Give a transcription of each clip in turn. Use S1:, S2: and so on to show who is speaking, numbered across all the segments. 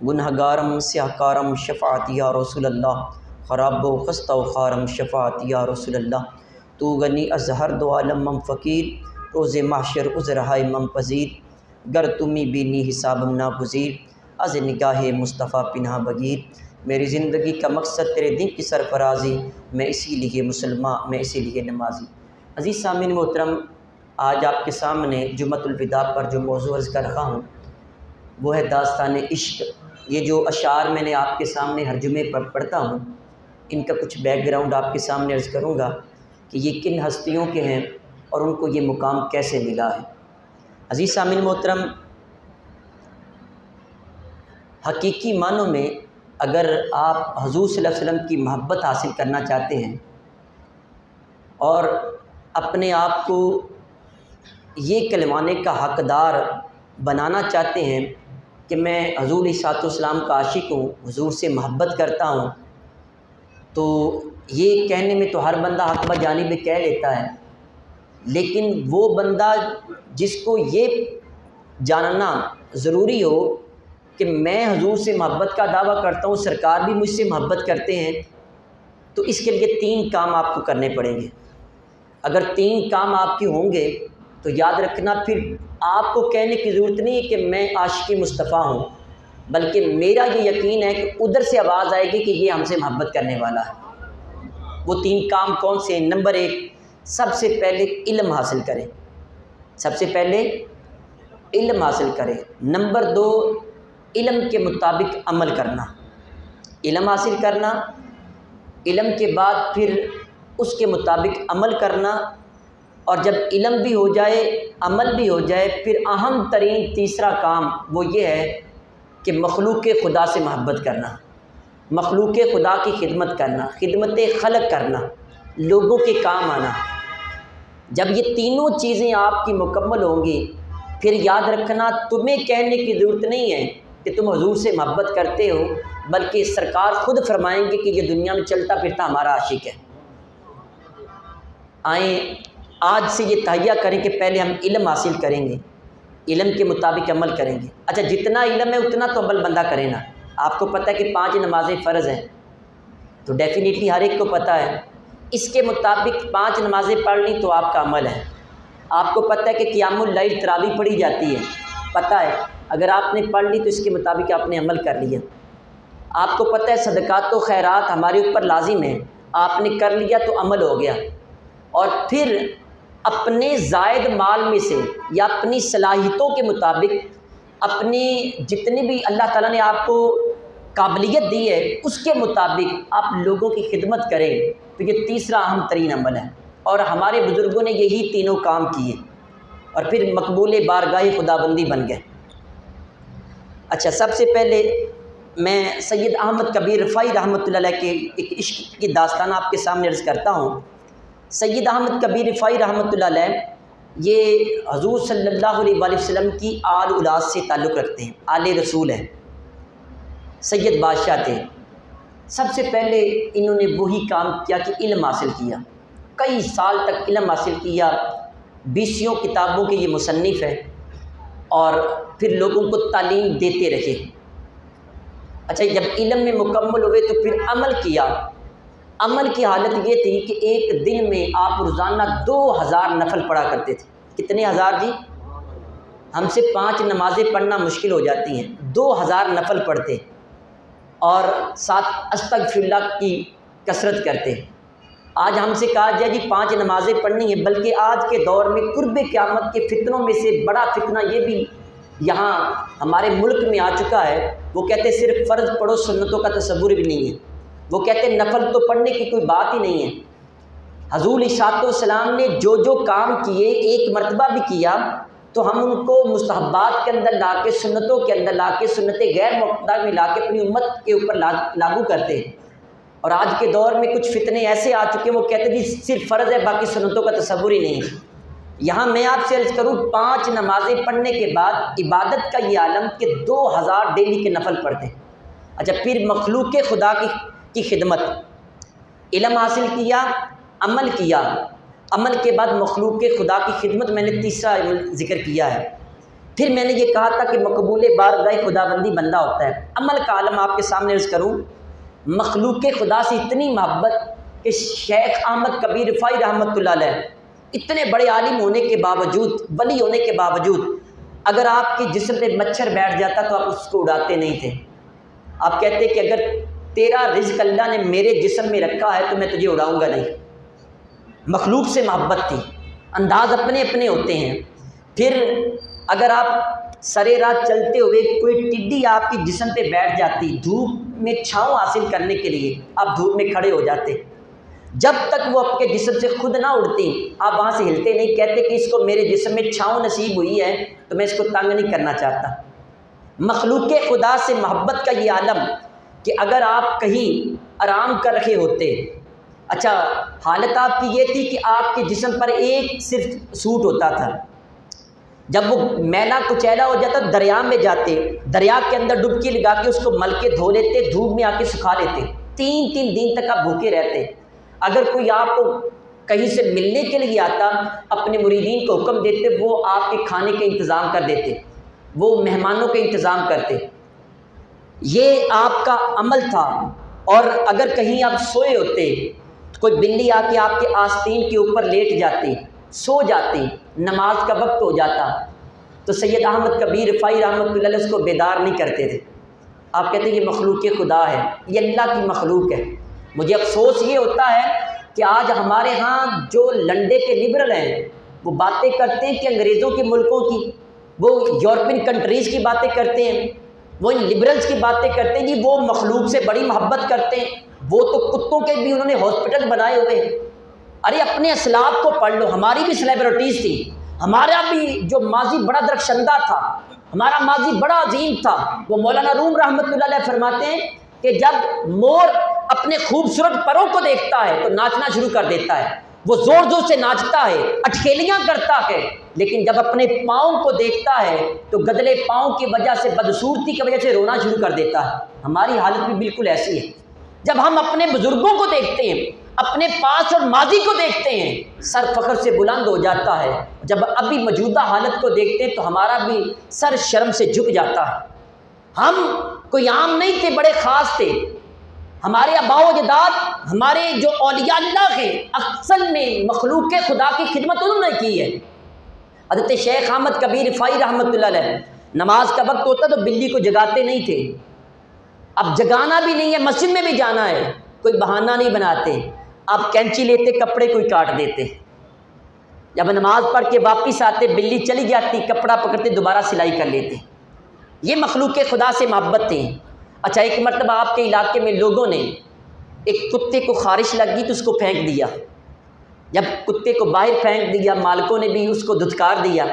S1: گنہگارم سیاہکارم شفاعت یا رسول اللہ، خراب و خستہ و خارم شفاعت یا رسول اللہ، تو غنی از ہر دو عالم مم فقیر، روز محشر عذرہائے مم پذیر، گر تمی بینی حسابم ناگزیر، از نگاہ مصطفیٰ پناہ بگیر۔ میری زندگی کا مقصد تیرے دین کی سرفرازی، میں اسی لیے مسلمان، میں اسی لیے نمازی۔ عزیز سامعین محترم، آج آپ کے سامنے جمعۃ الوداع پر جو موضوع عرض کر رہا ہوں وہ ہے داستان عشق۔ یہ جو اشعار میں نے آپ کے سامنے ہر جمعے پر پڑھتا ہوں، ان کا کچھ بیک گراؤنڈ آپ کے سامنے عرض کروں گا کہ یہ کن ہستیوں کے ہیں اور ان کو یہ مقام کیسے ملا ہے۔ عزیز سامعین محترم، حقیقی معنوں میں اگر آپ حضور صلی اللہ علیہ وسلم کی محبت حاصل کرنا چاہتے ہیں اور اپنے آپ کو یہ کہلوانے کا حقدار بنانا چاہتے ہیں کہ میں حضور علیہ السلام کا عاشق ہوں، حضور سے محبت کرتا ہوں، تو یہ کہنے میں تو ہر بندہ حق بجانب کہہ لیتا ہے، لیکن وہ بندہ جس کو یہ جاننا ضروری ہو کہ میں حضور سے محبت کا دعویٰ کرتا ہوں، سرکار بھی مجھ سے محبت کرتے ہیں، تو اس کے لیے 3 کام آپ کو کرنے پڑیں گے۔ اگر 3 کام آپ کے ہوں گے تو یاد رکھنا، پھر آپ کو کہنے کی ضرورت نہیں ہے کہ میں عاشق مصطفیٰ ہوں، بلکہ میرا یہ یقین ہے کہ ادھر سے آواز آئے گی کہ یہ ہم سے محبت کرنے والا ہے۔ وہ 3 کام کون سے ہیں؟ نمبر 1، سب سے پہلے علم حاصل کریں، سب سے پہلے علم حاصل کریں۔ نمبر 2، علم کے مطابق عمل کرنا، علم حاصل کرنا، علم کے بعد پھر اس کے مطابق عمل کرنا، اور جب علم بھی ہو جائے، عمل بھی ہو جائے، پھر اہم ترین تیسرا کام وہ یہ ہے کہ مخلوق خدا سے محبت کرنا، مخلوق خدا کی خدمت کرنا، خدمت خلق کرنا، لوگوں کے کام آنا۔ جب یہ تینوں چیزیں آپ کی مکمل ہوں گی، پھر یاد رکھنا تمہیں کہنے کی ضرورت نہیں ہے کہ تم حضور سے محبت کرتے ہو، بلکہ سرکار خود فرمائیں گے کہ یہ دنیا میں چلتا پھرتا ہمارا عاشق ہے۔ آئیں آج سے یہ تہیہ کریں کہ پہلے ہم علم حاصل کریں گے، علم کے مطابق عمل کریں گے۔ اچھا، جتنا علم ہے اتنا تو عمل بندہ کرے نا۔ آپ کو پتہ ہے کہ 5 نمازیں فرض ہیں، تو ڈیفینیٹلی ہر ایک کو پتہ ہے، اس کے مطابق 5 نمازیں پڑھ لی تو آپ کا عمل ہے۔ آپ کو پتہ ہے کہ قیام اللیل تراویح پڑھی جاتی ہے، پتہ ہے، اگر آپ نے پڑھ لی تو اس کے مطابق آپ نے عمل کر لیا۔ آپ کو پتہ ہے صدقات و خیرات ہمارے اوپر لازم ہیں، آپ نے کر لیا تو عمل ہو گیا۔ اور پھر اپنے زائد مال میں سے یا اپنی صلاحیتوں کے مطابق اپنی جتنی بھی اللہ تعالیٰ نے آپ کو قابلیت دی ہے اس کے مطابق آپ لوگوں کی خدمت کریں، تو یہ تیسرا اہم ترین عمل ہے، اور ہمارے بزرگوں نے یہی تینوں کام کیے اور پھر مقبول بارگاہ خداوندی بن گئے۔ اچھا، سب سے پہلے میں سید احمد کبیر رفاعی رحمۃ اللہ علیہ کے ایک عشق کی داستان آپ کے سامنے عرض کرتا ہوں۔ سید احمد کبیر رفاعی رحمۃ اللہ علیہ یہ حضور صلی اللہ علیہ وآلہ وسلم کی آل اولاد سے تعلق رکھتے ہیں، آل رسول ہیں، سید بادشاہ تھے۔ سب سے پہلے انہوں نے وہی کام کیا کہ علم حاصل کیا، کئی سال تک علم حاصل کیا، 20 کتابوں کے یہ مصنف ہیں، اور پھر لوگوں کو تعلیم دیتے رہے۔ اچھا، جب علم میں مکمل ہوئے تو پھر عمل کیا۔ عمل کی حالت یہ تھی کہ ایک دن میں آپ روزانہ 2000 نفل پڑھا کرتے تھے۔ کتنے ہزار جی؟ ہم سے 5 نمازیں پڑھنا مشکل ہو جاتی ہیں، 2000 نفل پڑھتے اور ساتھ استغفر اللہ کی کثرت کرتے۔ آج ہم سے کہا جائے جی 5 نمازیں پڑھنی ہیں، بلکہ آج کے دور میں قرب قیامت کے فتنوں میں سے بڑا فتنہ یہ بھی یہاں ہمارے ملک میں آ چکا ہے، وہ کہتے ہیں صرف فرض پڑھو، سنتوں کا تصور بھی نہیں ہے۔ وہ کہتے ہیں نفل تو پڑھنے کی کوئی بات ہی نہیں ہے۔ حضور علیہ السلام نے جو جو کام کیے ایک مرتبہ بھی کیا تو ہم ان کو مستحبات کے اندر لا کے، سنتوں کے اندر لا کے، سنت غیر مقتدہ میں لا کے اپنی امت کے اوپر لاگو کرتے ہیں۔ اور آج کے دور میں کچھ فتنے ایسے آ چکے ہیں، وہ کہتے ہیں جی صرف فرض ہے، باقی سنتوں کا تصور ہی نہیں ہے۔ یہاں میں آپ سے عرض کروں، 5 نمازیں پڑھنے کے بعد عبادت کا یہ عالم کہ 2000 ڈیلی کے نفل پڑھتے ہیں۔ اچھا، پھر مخلوق خدا کی خدمت، علم حاصل کیا، عمل کیا، عمل کے بعد مخلوق خدا کی خدمت، میں نے تیسرا ذکر کیا ہے پھر میں نے یہ کہا تھا کہ مقبول بارگاہ خداوندی بندہ ہوتا ہے۔ عمل کا عالم آپ کے سامنے عرض کروں، مخلوق خدا سے اتنی محبت کہ شیخ احمد کبیر رفاعی رحمۃ اللہ علیہ اتنے بڑے عالم ہونے کے باوجود، ولی ہونے کے باوجود، اگر آپ کے جسم پہ مچھر بیٹھ جاتا تو آپ اس کو اڑاتے نہیں تھے۔ آپ کہتے کہ اگر تیرا رزق اللہ نے میرے جسم میں رکھا ہے تو میں تجھے اڑاؤں گا نہیں۔ مخلوق سے محبت تھی، انداز اپنے اپنے ہوتے ہیں۔ پھر اگر آپ سرے رات چلتے ہوئے کوئی ٹڈی آپ کی جسم پہ بیٹھ جاتی، دھوپ میں چھاؤں حاصل کرنے کے لیے آپ دھوپ میں کھڑے ہو جاتے، جب تک وہ آپ کے جسم سے خود نہ اڑتی آپ وہاں سے ہلتے نہیں، کہتے کہ اس کو میرے جسم میں چھاؤں نصیب ہوئی ہے تو میں اس کو تنگ نہیں کرنا چاہتا۔ مخلوق خدا سے محبت کا یہ عالم کہ اگر آپ کہیں آرام کر رہے ہوتے، اچھا حالت آپ کی یہ تھی کہ آپ کے جسم پر ایک صرف سوٹ ہوتا تھا، جب وہ میلا کچیلا ہو جاتا دریا میں جاتے، دریا کے اندر ڈبکی لگا کے اس کو مل کے دھو لیتے، دھوپ میں آ کے سکھا لیتے، 3 دن تک آپ بھوکے رہتے۔ اگر کوئی آپ کو کہیں سے ملنے کے لیے آتا، اپنے مریدین کو حکم دیتے، وہ آپ کے کھانے کے انتظام کر دیتے، وہ مہمانوں کے انتظام کرتے۔ یہ آپ کا عمل تھا۔ اور اگر کہیں آپ سوئے ہوتے، کوئی بلی آ کے آپ کے آستین کے اوپر لیٹ جاتی، سو جاتی، نماز کا وقت ہو جاتا تو سید احمد کبیر رفاعی رحمۃ اللہ علیہ اس کو بیدار نہیں کرتے تھے۔ آپ کہتے ہیں یہ مخلوق خدا ہے، یہ اللہ کی مخلوق ہے۔ مجھے افسوس یہ ہوتا ہے کہ آج ہمارے ہاں جو لنڈے کے لبرل ہیں وہ باتیں کرتے ہیں کہ انگریزوں کے ملکوں کی، وہ یورپین کنٹریز کی باتیں کرتے ہیں، وہ ان لبرلز کی باتیں کرتے ہیں، جی وہ مخلوق سے بڑی محبت کرتے ہیں، وہ تو کتوں کے بھی انہوں نے ہاسپٹل بنائے ہوئے ہیں۔ ارے اپنے اسلاف کو پڑھ لو، ہماری بھی سیلیبریٹیز تھی، ہمارا بھی جو ماضی بڑا درخشندہ تھا، ہمارا ماضی بڑا عظیم تھا۔ وہ مولانا روم رحمۃ اللہ علیہ فرماتے ہیں کہ جب مور اپنے خوبصورت پروں کو دیکھتا ہے تو ناچنا شروع کر دیتا ہے، وہ زور زور سے ناچتا ہے، اٹکھیلیاں کرتا ہے، لیکن جب اپنے پاؤں کو دیکھتا ہے تو گدلے پاؤں کی وجہ سے، بدصورتی کی وجہ سے رونا شروع کر دیتا ہے۔ ہماری حالت بھی بالکل ایسی ہے۔ جب ہم اپنے بزرگوں کو دیکھتے ہیں، اپنے پاس اور ماضی کو دیکھتے ہیں، سر فخر سے بلند ہو جاتا ہے۔ جب ابھی موجودہ حالت کو دیکھتے ہیں تو ہمارا بھی سر شرم سے جھک جاتا ہے۔ ہم کوئی عام نہیں تھے، بڑے خاص تھے۔ ہمارے آباء و اجداد، ہمارے جو اولیاء اللہ ہیں، اصل میں مخلوق خدا کی خدمت انہوں نے کی ہے۔ حضرت شیخ احمد کبیر رفاعی رحمۃ اللہ علیہ نماز کا وقت ہوتا تو بلی کو جگاتے نہیں تھے۔ اب جگانا بھی نہیں ہے، مسجد میں بھی جانا ہے، کوئی بہانہ نہیں بناتے، آپ کینچی لیتے، کپڑے کوئی کاٹ دیتے، جب نماز پڑھ کے واپس آتے بلی چلی جاتی، کپڑا پکڑتے دوبارہ سلائی کر لیتے۔ یہ مخلوق خدا سے محبت تھی۔ اچھا ایک مرتبہ آپ کے علاقے میں لوگوں نے ایک کتے کو خارش لگ گئی تو اس کو پھینک دیا، جب کتے کو باہر پھینک دیا مالکوں نے بھی اس کو دھتکار دیا۔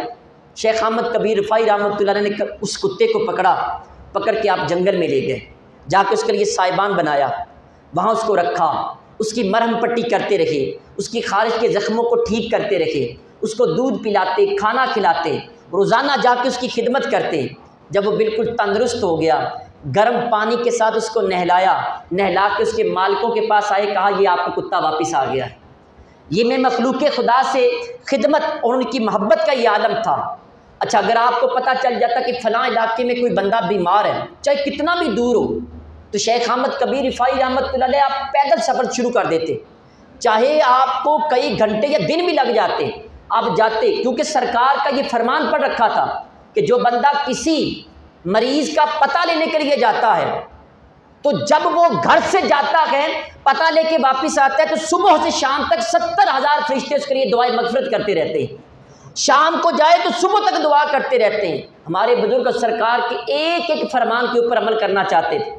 S1: شیخ احمد کبیر رفاعی رحمۃ اللہ علیہ نے اس کتے کو پکڑ کے آپ جنگل میں لے گئے، جا کے اس کے لیے سائبان بنایا، وہاں اس کو رکھا، اس کی مرہم پٹی کرتے رہے، اس کی خارش کے زخموں کو ٹھیک کرتے رہے، اس کو دودھ پلاتے، کھانا کھلاتے، روزانہ جا کے اس کی خدمت کرتے۔ جب وہ بالکل تندرست ہو گیا، گرم پانی کے ساتھ اس کو نہلا کے اس کے مالکوں کے پاس آئے، کہا یہ آپ کا کتا واپس آ گیا ہے۔ یہ میں مخلوق خدا سے خدمت اور ان کی محبت کا یہ عالم تھا۔ اچھا اگر آپ کو پتہ چل جاتا کہ فلاں علاقے میں کوئی بندہ بیمار ہے، چاہے کتنا بھی دور ہو، تو شیخ احمد کبیر رفاعی رحمۃ اللہ علیہ آپ پیدل سفر شروع کر دیتے، چاہے آپ کو کئی گھنٹے یا دن بھی لگ جاتے، آپ جاتے، کیونکہ سرکار کا یہ فرمان پڑ رکھا تھا کہ جو بندہ کسی مریض کا پتہ لینے کے لیے جاتا ہے تو جب وہ گھر سے جاتا ہے پتہ لے کے واپس آتا ہے تو صبح سے شام تک 70,000 فرشتے اس کے لیے دعائیں مغفرت کرتے رہتے ہیں، شام کو جائے تو صبح تک دعا کرتے رہتے ہیں۔ ہمارے بزرگ سرکار کے ایک ایک فرمان کے اوپر عمل کرنا چاہتے تھے۔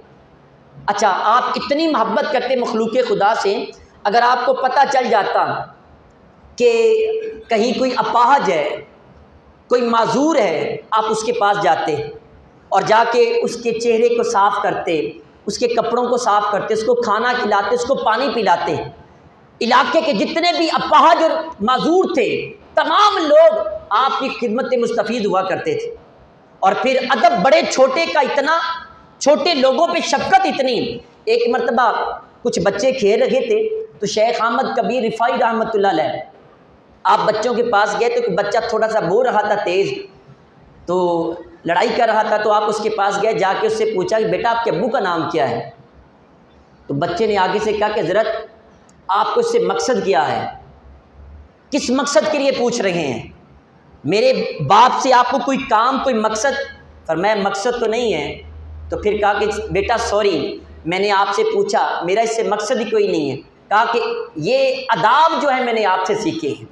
S1: اچھا آپ اتنی محبت کرتے مخلوق خدا سے، اگر آپ کو پتہ چل جاتا کہ کہیں کوئی اپاہج ہے، کوئی معذور ہے، آپ اس کے پاس جاتے اور جا کے اس کے چہرے کو صاف کرتے، اس کے کپڑوں کو صاف کرتے، اس کو کھانا کھلاتے، اس کو پانی پلاتے۔ علاقے کے جتنے بھی اپاہج اور معذور تھے تمام لوگ آپ کی خدمت مستفید ہوا کرتے تھے۔ اور پھر ادب بڑے چھوٹے کا اتنا، چھوٹے لوگوں پہ شفقت اتنی۔ ایک مرتبہ کچھ بچے کھیل رہے تھے تو شیخ احمد کبیر رفاعی رحمۃ اللہ علیہ آپ بچوں کے پاس گئے تو کہ بچہ تھوڑا سا بول رہا تھا تیز، تو لڑائی کر رہا تھا، تو آپ اس کے پاس گئے، جا کے اس سے پوچھا کہ بیٹا آپ کے ابو کا نام کیا ہے؟ تو بچے نے آگے سے کہا کہ حضرت آپ کو اس سے مقصد کیا ہے، کس مقصد کے لیے پوچھ رہے ہیں؟ میرے باپ سے آپ کو کوئی کام، کوئی مقصد؟ فرمایا مقصد تو نہیں ہے۔ تو پھر کہا کہ بیٹا سوری، میں نے آپ سے پوچھا، میرا اس سے مقصد ہی کوئی نہیں ہے۔ کہا کہ یہ آداب جو ہے میں نے آپ سے سیکھے ہیں،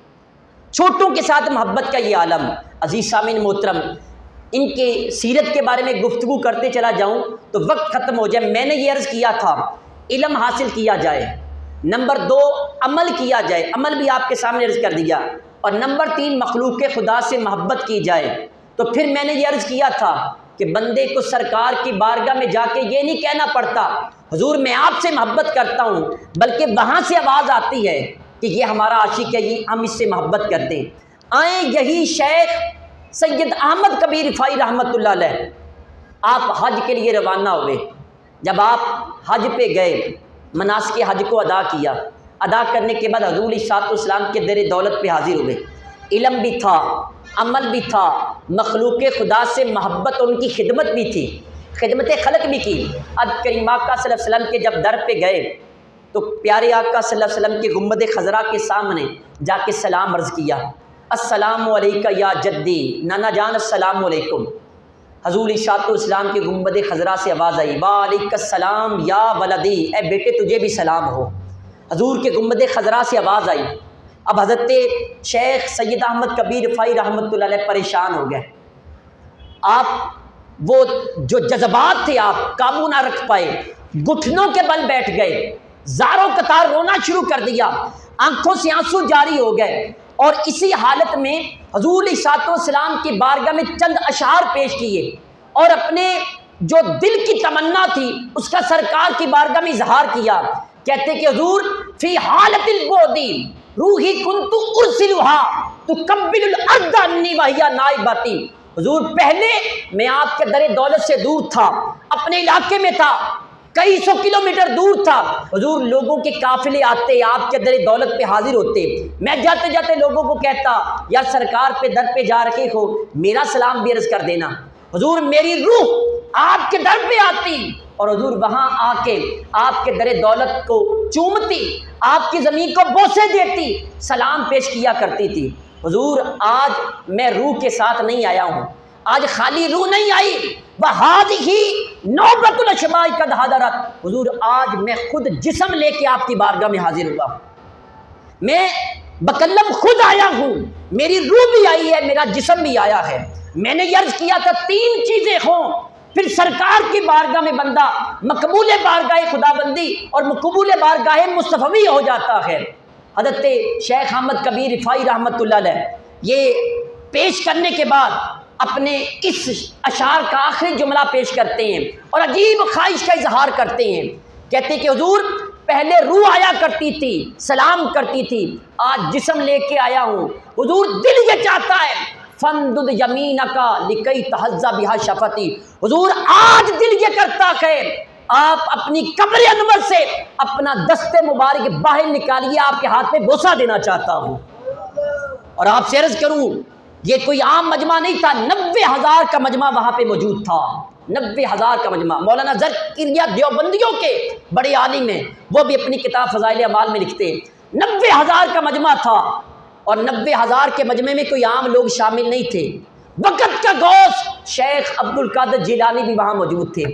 S1: چھوٹوں کے ساتھ محبت کا یہ عالم۔ عزیز سامعین محترم، ان کے سیرت کے بارے میں گفتگو کرتے چلا جاؤں تو وقت ختم ہو جائے۔ میں نے یہ عرض کیا تھا علم حاصل کیا جائے، نمبر 2 عمل کیا جائے، عمل بھی آپ کے سامنے عرض کر دیا، اور نمبر 3 مخلوق خدا سے محبت کی جائے۔ تو پھر میں نے یہ عرض کیا تھا کہ بندے کو سرکار کی بارگاہ میں جا کے یہ نہیں کہنا پڑتا حضور میں آپ سے محبت کرتا ہوں، بلکہ وہاں سے آواز آتی ہے کہ یہ ہمارا عاشق ہے، یہ ہم اس سے محبت کرتے ہیں۔ آئیں یہی شیخ سید احمد کبیر رفاعی رحمۃ اللہ علیہ، آپ حج کے لیے روانہ ہوئے۔ جب آپ حج پہ گئے، مناسک حج کو ادا کیا، ادا کرنے کے بعد حضور علیہ السلام کے در دولت پہ حاضر ہوئے۔ علم بھی تھا، عمل بھی تھا، مخلوق خدا سے محبت اور ان کی خدمت بھی تھی، خدمت خلق بھی کی۔ اب کریم آقا صلی اللہ علیہ وسلم کے جب در پہ گئے تو پیارے آقا صلی اللہ علیہ وسلم کے گنبد خضرا کے سامنے جا کے سلام عرض کیا، السلام علیکہ یا جدی، نانا جان السلام علیکم۔ حضور علیہ السلام کے گنبد خضرا سے آواز آئی، وعلیکم السلام یا ولدی، اے بیٹے تجھے بھی سلام ہو۔ حضور کے گنبد خضرا سے آواز آئی۔ اب حضرت شیخ سید احمد کبیر رفاعی رحمۃ اللہ علیہ پریشان ہو گئے۔ آپ وہ جو جذبات تھے آپ قابو نہ رکھ پائے، گھٹنوں کے بل بیٹھ گئے، زاروں قطار رونا شروع کر دیا، آنکھوں سے آنسو جاری ہو گئے، اور اسی حالت میں حضور علیہ السلام کی بارگاہ میں چند اشعار پیش کیے، اور اپنے جو دل کی تمنا تھی اس کا سرکار کی بارگاہ میں اظہار کیا۔ کہتے کہ حضور فی حالت البعدی روحی کنت ارسلها تقبل الارض انی وہی نائبتی۔ حضور پہلے میں آپ کے در دولت سے دور تھا، اپنے علاقے میں تھا، کئی سو کلومیٹر دور تھا۔ حضور لوگوں کے قافلے آتے، آپ کے در دولت پہ حاضر ہوتے، میں جاتے جاتے لوگوں کو کہتا یا سرکار پہ در پہ جا رکھے ہو میرا سلام بھی عرض کر دینا۔ حضور میری روح آپ کے در پہ آتی اور حضور وہاں آ کے آپ کے در دولت کو چومتی، آپ کی زمین کو بوسے دیتی، سلام پیش کیا کرتی تھی۔ حضور آج میں روح کے ساتھ نہیں آیا ہوں، آج خالی روح نہیں آئی، وَهَذِهِ نَوْبَةُ الْأَشْبَاحِ قَدْ حَضَرَتْ۔ حضور آج میں خود جسم لے کے آپ کی بارگاہ میں حاضر ہوا ہوں، میں بکلم خود آیا ہوں، میری روح بھی آئی ہے، میرا جسم بھی آیا ہے۔ میں نے یہ عرض کیا تھا 3 چیزیں ہوں پھر سرکار کی بارگاہ میں بندہ مقبول بارگاہ خدا بندی اور مقبول بارگاہ مصطفی ہو جاتا ہے۔ حضرت شیخ احمد کبیر رفاعی رحمۃ اللہ علیہ یہ پیش کرنے کے بعد اپنے اس اشعار کا آخری جملہ پیش کرتے ہیں اور عجیب خواہش کا اظہار کرتے ہیں۔ کہتے کہ حضور پہلے روح آیا کرتی تھی، سلام کرتی تھی، آج جسم لے کے آیا ہوں۔ حضور دل یہ چاہتا ہے فَنْدُدْ يَمِينَكَ لِكَيْ تَحَزَّ بِهَا شَفَتِي۔ حضور آج دل یہ کرتا ہے آپ اپنی قبر انور سے اپنا دست مبارک باہر نکالیے، آپ کے ہاتھ پہ بوسہ دینا چاہتا ہوں۔ اور آپ سے عرض کروں یہ کوئی عام مجمع نہیں تھا، 90,000 کا مجمع وہاں پہ موجود تھا، 90,000 کا مجمع۔ مولانا زکریا دیوبندیوں کے بڑے عالم ہیں، وہ بھی اپنی کتاب فضائل اعمال میں لکھتے ہیں 90,000 کا مجمع تھا، اور 90,000 کے مجمع میں کوئی عام لوگ شامل نہیں تھے۔ وقت کا غوث شیخ عبد القادر جیلانی بھی وہاں موجود تھے۔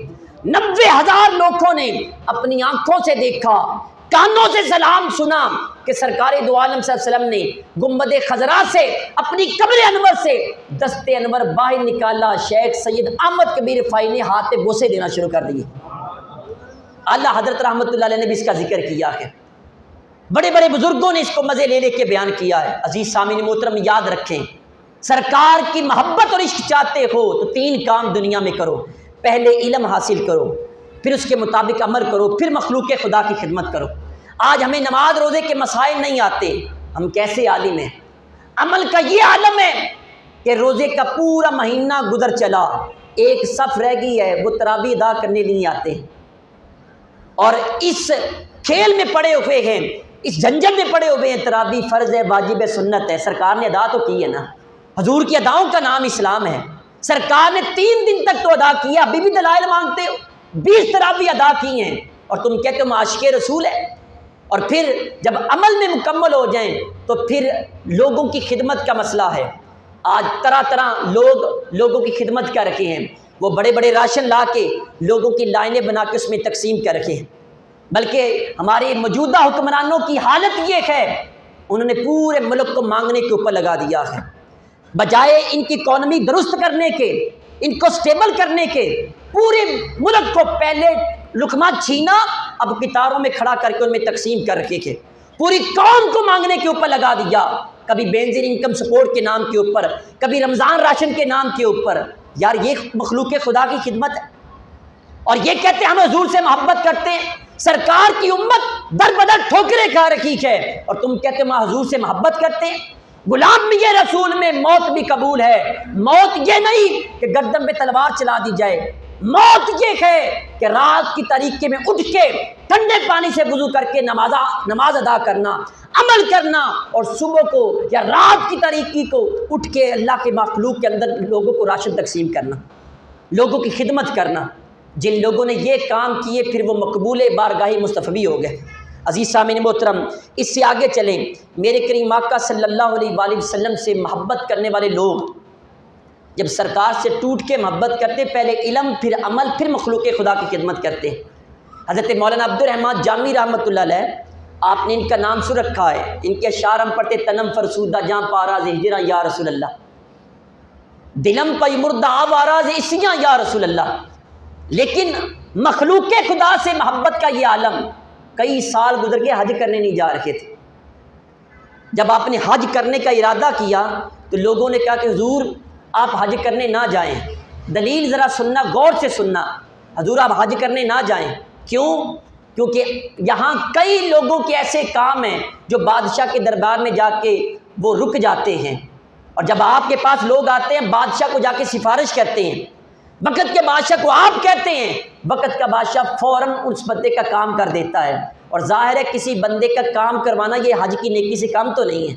S1: 90,000 لوگوں نے اپنی آنکھوں سے دیکھا، کانوں سے سلام سنا کہ سرکار دو عالم صلی اللہ علیہ وسلم نے گنبد خضرا سے اپنی قبر انور سے دست انور باہر نکالا۔ شیخ سید احمد کبیر رفاعی نے ہاتھ پہ بوسے دینا شروع کر دیے۔ اللہ حضرت رحمۃ اللہ علیہ نے بھی اس کا ذکر کیا ہے، بڑے بڑے بزرگوں نے اس کو مزے لے لے کے بیان کیا ہے۔ عزیز سامعین محترم یاد رکھیں، سرکار کی محبت اور عشق چاہتے ہو تو 3 کام دنیا میں کرو۔ پہلے علم حاصل کرو، پھر اس کے مطابق عمل کرو، پھر مخلوق خدا کی خدمت کرو۔ آج ہمیں نماز روزے کے مسائل نہیں آتے، ہم کیسے عالم ہیں؟ عمل کا یہ عالم ہے کہ روزے کا پورا مہینہ گزر چلا، ایک صف رہ گئی ہے، وہ تراویح ادا کرنے نہیں آتے، اور اس کھیل میں پڑے ہوئے ہیں، اس جھنجھٹ میں پڑے ہوئے ہیں۔ تراویح فرض ہے، واجب ہے، سنت ہے، سرکار نے ادا تو کی ہے نا، حضور کی اداؤں کا نام اسلام ہے۔ سرکار نے 3 دن تک تو ادا کیا، ابھی بھی دلائل مانگتے ہو، 20 تراویح ادا کی ہیں اور تم کہتے ہو معاشق رسول ہے۔ اور پھر جب عمل میں مکمل ہو جائیں تو پھر لوگوں کی خدمت کا مسئلہ ہے۔ آج طرح طرح لوگوں کی خدمت کر رکھے ہیں، وہ بڑے بڑے راشن لا کے لوگوں کی لائنیں بنا کے اس میں تقسیم کر رکھے ہیں، بلکہ ہمارے موجودہ حکمرانوں کی حالت یہ ہے، انہوں نے پورے ملک کو مانگنے کے اوپر لگا دیا ہے، بجائے ان کی اکانومی درست کرنے کے، ان کو سٹیبل کرنے کے، پورے ملک کو پہلے لقمہ چھینا، اب قطاروں میں کھڑا کر کے ان میں تقسیم کر رکھے تھے، پوری قوم کو مانگنے کے اوپر لگا دیا، کبھی بینظیر انکم سپورٹ کے نام کے اوپر، کبھی رمضان راشن کے نام کے اوپر۔ یار یہ مخلوق خدا کی خدمت ہے، اور یہ کہتے ہیں ہم حضور سے محبت کرتے ہیں، سرکار کی امت در بدر ٹھوکریں کھا رکھی ہے اور تم کہتے ہیں ہم حضور سے محبت کرتے ہیں۔ غلام بھی یہ رسول میں موت بھی قبول ہے، موت یہ نہیں کہ گردن پہ تلوار چلا دی جائے، موت یہ ہے کہ رات کی تاریکی میں اٹھ کے ٹھنڈے پانی سے وضو کر کے نماز ادا کرنا، عمل کرنا، اور صبح کو یا رات کی تاریکی کو اٹھ کے اللہ کے مخلوق کے اندر لوگوں کو راشن تقسیم کرنا، لوگوں کی خدمت کرنا۔ جن لوگوں نے یہ کام کیے پھر وہ مقبول بارگاہ مصطفی ہو گئے۔ عزیز سامعین محترم، اس سے آگے چلیں، میرے کریم آقا صلی اللہ علیہ وآلہ وسلم سے محبت کرنے والے لوگ جب سرکار سے ٹوٹ کے محبت کرتے، پہلے علم پھر عمل پھر مخلوق خدا کی خدمت کرتے۔ حضرت مولانا عبد الرحمن جامی رحمۃ اللہ علیہ، آپ نے ان کا نام سن رکھا ہے، ان کے اشعار ہم پڑھتے، تنم فرسودہ جہاں پاراز ہجراں یا رسول اللہ، دلم پی مردہ آواراز اسیاں یا رسول اللہ۔ لیکن مخلوق خدا سے محبت کا یہ عالم، کئی سال گزر کے حج کرنے نہیں جا رکھے تھے۔ جب آپ نے حج کرنے کا ارادہ کیا تو لوگوں نے کہا کہ حضور آپ حج کرنے نہ جائیں، دلیل ذرا سننا، غور سے سننا، حضور آپ حج کرنے نہ جائیں، کیوں؟ کیونکہ یہاں کئی لوگوں کے ایسے کام ہیں جو بادشاہ کے دربار میں جا کے وہ رک جاتے ہیں، اور جب آپ کے پاس لوگ آتے ہیں بادشاہ کو جا کے سفارش کرتے ہیں، وقت کے بادشاہ کو آپ کہتے ہیں، وقت کا بادشاہ فوراً اس بندے کا کام کر دیتا ہے، اور ظاہر ہے کسی بندے کا کام کروانا یہ حج کی نیکی سے کم تو نہیں ہے،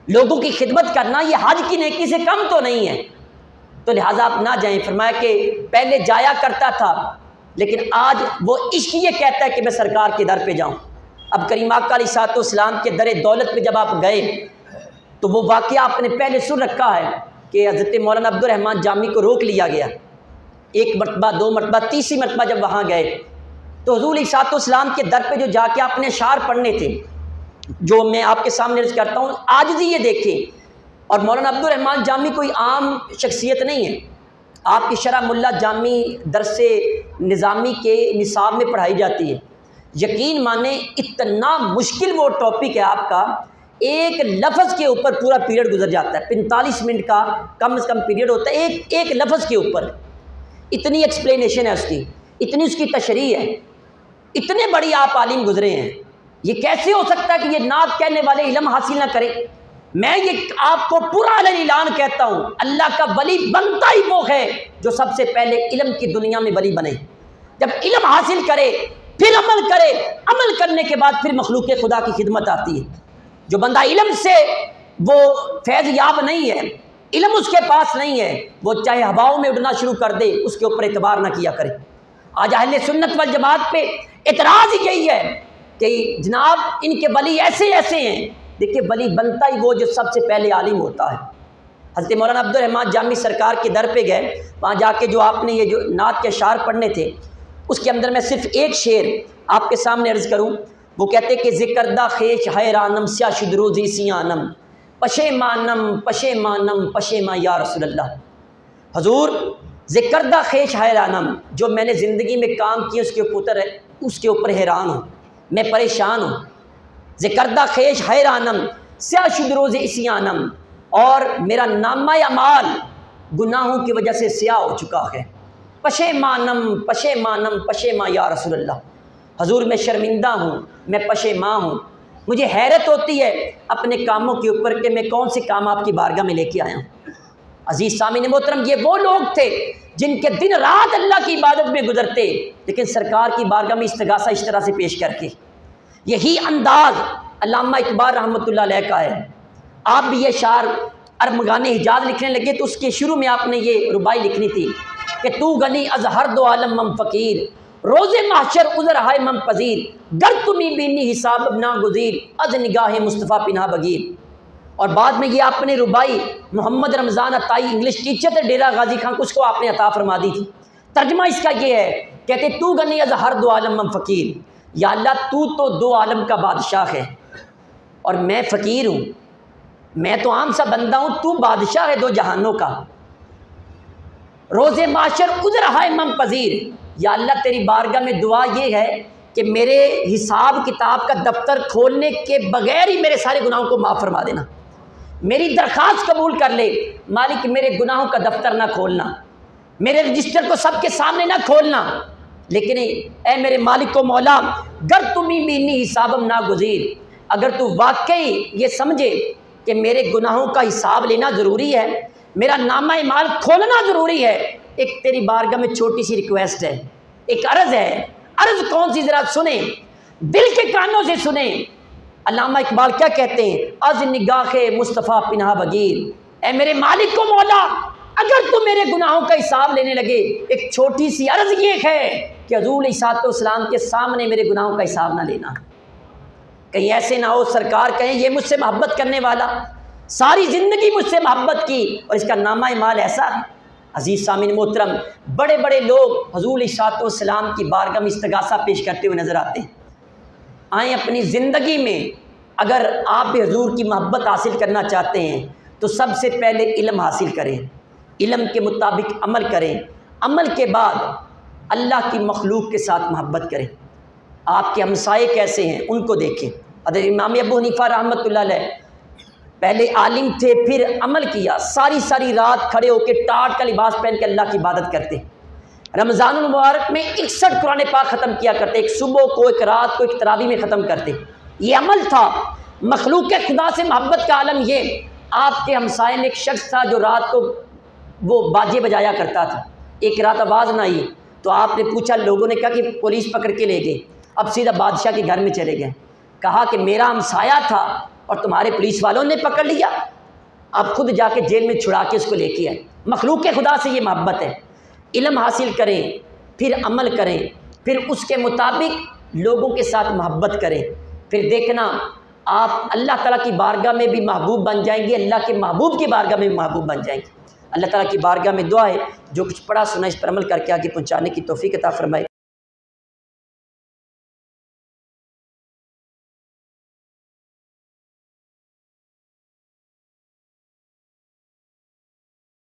S1: لوگوں کی خدمت کرنا یہ حج کی نیکی سے کم تو نہیں ہے، تو لہٰذا آپ نہ جائیں۔ فرمایا کہ پہلے جایا کرتا تھا لیکن آج وہ عشق یہ کہتا ہے کہ میں سرکار کے در پہ جاؤں۔ اب کریم آقا علیہ الصلوۃ والسلام کے در دولت پہ جب آپ گئے تو وہ واقعہ آپ نے پہلے سن رکھا ہے کہ حضرت مولانا عبد الرحمن جامی کو روک لیا گیا، 1 مرتبہ 2 مرتبہ، تیسری مرتبہ جب وہاں گئے تو حضور علیہ الصلوۃ والسلام کے در پہ جو جا کے آپ نے اشعار پڑھنے تھے، جو میں آپ کے سامنے عرض کرتا ہوں، عاجزی یہ دیکھیں۔ اور مولانا عبد الرحمن جامی کوئی عام شخصیت نہیں ہے، آپ کی شرح ملا جامی درس نظامی کے نصاب میں پڑھائی جاتی ہے، یقین مانیں اتنا مشکل وہ ٹاپک ہے آپ کا، ایک لفظ کے اوپر پورا پیریڈ گزر جاتا ہے، 45 منٹ کا کم از کم پیریڈ ہوتا ہے ایک لفظ کے اوپر، اتنی ایکسپلینیشن ہے اس کی، اتنی اس کی تشریح ہے، اتنے بڑی آپ عالم گزرے ہیں، یہ کیسے ہو سکتا ہے کہ یہ نعت کہنے والے علم حاصل نہ کریں؟ میں یہ آپ کو پورا اعلان کہتا ہوں، اللہ کا ولی بنتا ہی وہ ہے جو سب سے پہلے علم کی دنیا میں ولی بنے، جب علم حاصل کرے پھر عمل کرے، عمل کرنے کے بعد پھر مخلوق خدا کی خدمت آتی ہے۔ جو بندہ علم سے وہ فیض یاب نہیں ہے، علم اس کے پاس نہیں ہے، وہ چاہے ہواؤں میں اڑنا شروع کر دے اس کے اوپر اعتبار نہ کیا کرے۔ آج اہل سنت والجماعت پہ اعتراض یہی ہے کہ جناب ان کے ولی ایسے ہیں، دیکھیں ولی بنتا ہی وہ جو سب سے پہلے عالم ہوتا ہے۔ حضرت مولانا عبد الرحمن جامی سرکار کے در پہ گئے، وہاں جا کے جو آپ نے یہ جو نعت کے اشعار پڑھنے تھے اس کے اندر میں صرف ایک شعر آپ کے سامنے عرض کروں، وہ کہتے کہ ذکردہ خیش حیرانم سیا شد روزی سیانم پشیمانم پشیمانم پشیما یا رسول اللہ۔ حضور ذکردہ خیش حیرانم، جو میں نے زندگی میں کام کیے اس کے اوپر حیران ہوں، میں پریشان ہوں۔ ذکردہ خیش حیرانم سیا شد روز اسیانم، اور میرا نامہ اعمال گناہوں کی وجہ سے سیاہ ہو چکا ہے۔ پشیمانم پشیمانم پشیما یا رسول اللہ، حضور میں شرمندہ ہوں، میں پشیماں ہوں، مجھے حیرت ہوتی ہے اپنے کاموں کے اوپر کہ میں کون سے کام آپ کی بارگاہ میں لے کے آیا ہوں۔ عزیز سامعین محترم، یہ وہ لوگ تھے جن کے دن رات اللہ کی عبادت میں گزرتے، لیکن سرکار کی بارگاہ میں استغاثہ اس طرح سے پیش کر کے۔ یہی انداز علامہ اقبال رحمۃ اللہ علیہ کا ہے۔ آپ بھی یہ شعر ارمغان حجاز لکھنے لگے تو اس کے شروع میں آپ نے یہ ربائی لکھنی تھی کہ تو غنی از ہر دو عالم مم فقیر، روز محشر عذر ہائے مم پذیر، گر تمی بینی حساب ناگزیر، از نگاہ مصطفیٰ پناہ بگیر۔ اور بعد میں یہ آپ نے ربائی محمد رمضان عطائی انگلش ٹیچر تھے ڈیرہ غازی خان، اس کو آپ نے عطا فرما دی تھی۔ ترجمہ اس کا یہ ہے، کہتے تو غنی از ہر دو عالم مم فقیر، یا اللہ تو دو عالم کا بادشاہ ہے اور میں فقیر ہوں، میں تو عام سا بندہ ہوں، تو بادشاہ ہے دو جہانوں کا۔ روز معاشر عذر ہائے مم پذیر، یا اللہ تیری بارگاہ میں دعا یہ ہے کہ میرے حساب کتاب کا دفتر کھولنے کے بغیر ہی میرے سارے گناہوں کو معاف فرما دینا، میری درخواست قبول کر لے مالک، میرے گناہوں کا دفتر نہ کھولنا، میرے رجسٹر کو سب کے سامنے نہ کھولنا، لیکن اے میرے مالک و مولا، گر تمی بینی حسابم ناگزیر، اگر تو واقعی یہ سمجھے کہ میرے گناہوں کا حساب لینا ضروری ہے، میرا نامہ اعمال کھولنا ضروری ہے، ایک تیری بارگاہ میں چھوٹی سی ریکویسٹ ہے، ایک عرض ہے۔ عرض کون سی؟ ذرا سنیں، دل کے کانوں سے سنیں۔ علامہ اقبال کیا کہتے ہیں؟ از نگاہ مصطفیٰ پناہ بگیر، اے میرے مالک و مولا، اگر تو میرے گناہوں کا حساب لینے لگے، ایک چھوٹی سی عرض یہ ہے کہ حضور علیہ السلام کے سامنے میرے گناہوں کا حساب نہ لینا، کہیں ایسے نہ ہو سرکار کہیں یہ مجھ سے محبت کرنے والا ساری زندگی مجھ سے محبت کی اور اس کا نامہ اعمال ایسا ہے۔ عزیز سامعین محترم، بڑے بڑے لوگ حضور علیہ السلام کی بارگاہ میں استغاثہ پیش کرتے ہوئے نظر آتے ہیں۔ آئیں اپنی زندگی میں اگر آپ بھی حضور کی محبت حاصل کرنا چاہتے ہیں تو سب سے پہلے علم حاصل کریں، علم کے مطابق عمل کریں، عمل کے بعد اللہ کی مخلوق کے ساتھ محبت کریں۔ آپ کے ہمسائے کیسے ہیں ان کو دیکھیں۔ حضرت امام ابو حنیفہ رحمۃ اللہ علیہ پہلے عالم تھے، پھر عمل کیا، ساری رات کھڑے ہو کے ٹاٹ کا لباس پہن کے اللہ کی عبادت کرتے، رمضان المبارک میں 61 قرآن پاک ختم کیا کرتے، ایک صبح کو، ایک رات کو، ایک تراویح میں ختم کرتے۔ یہ عمل تھا۔ مخلوق کے خدا سے محبت کا عالم یہ، آپ کے ہمسائے میں ایک شخص تھا جو رات کو وہ باجے بجایا کرتا تھا، ایک رات آواز نہ آئی تو آپ نے پوچھا، لوگوں نے کہا کہ پولیس پکڑ کے لے گئے، اب سیدھا بادشاہ کے گھر میں چلے گئے، کہا کہ میرا ہمسایہ تھا اور تمہارے پولیس والوں نے پکڑ لیا، آپ خود جا کے جیل میں چھڑا کے اس کو لے کے آئے۔ مخلوق کے خدا سے یہ محبت ہے۔ علم حاصل کریں، پھر عمل کریں، پھر اس کے مطابق لوگوں کے ساتھ محبت کریں، پھر دیکھنا آپ اللہ تعالیٰ کی بارگاہ میں بھی محبوب بن جائیں گے، اللہ کے محبوب کی بارگاہ میں بھی محبوب بن جائیں گے۔ اللہ تعالیٰ کی بارگاہ میں دعا ہے جو کچھ پڑھا سنا اس پر عمل کر کے آگے پہنچانے کی توفیق عطا فرمائے۔